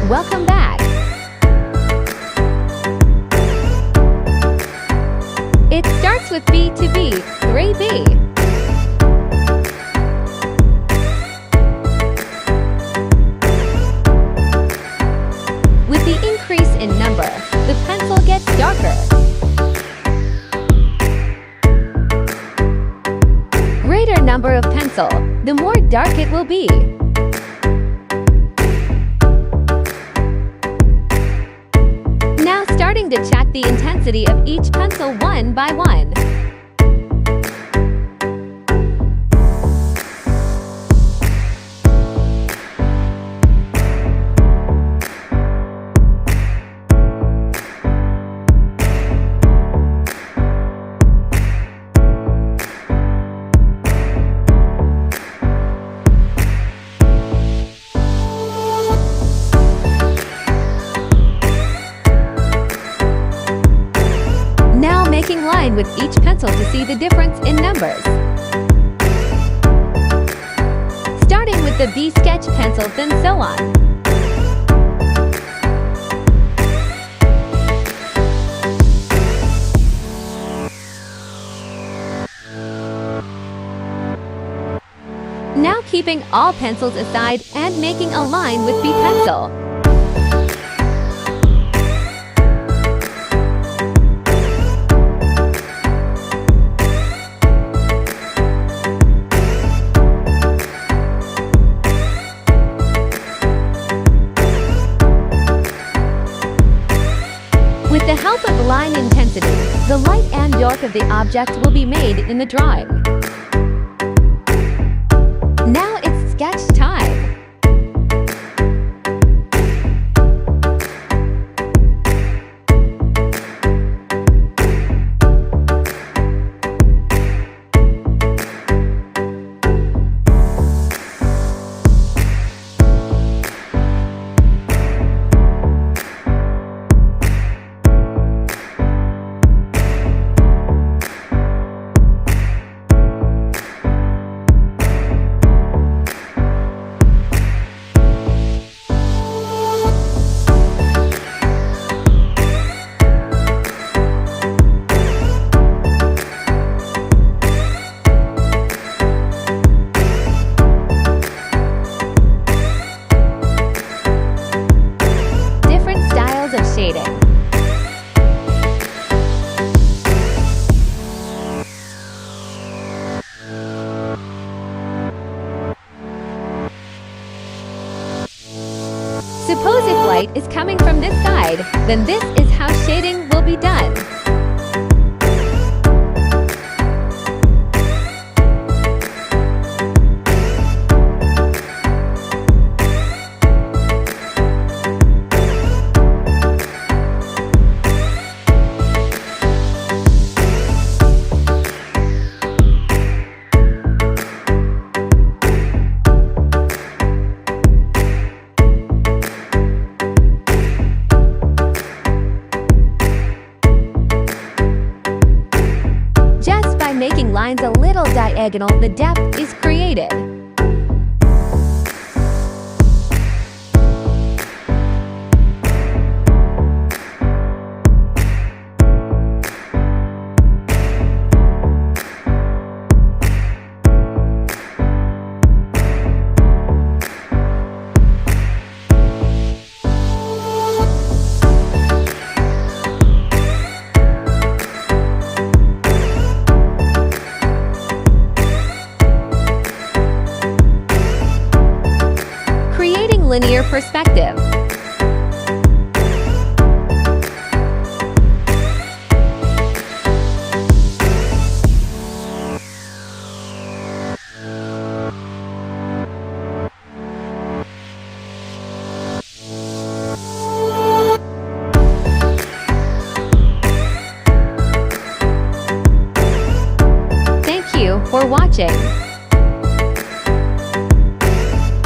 Welcome back. It starts with B to B, 3B. With the increase in number, the pencil gets darker. Greater number of pencil, the more dark it will be. Now starting to check the intensity of each pencil one by one. Making line with each pencil to see the difference in numbers. Starting with the B sketch pencil, then so on. Now keeping all pencils aside and making a line with B pencil. With the help of line intensity, the light and dark of the object will be made in the drawing. Now it's sketch time. Shading. Suppose if light is coming from this side, then this is how shading will be done. Making lines a little diagonal, the depth is created. Linear perspective. Thank you for watching.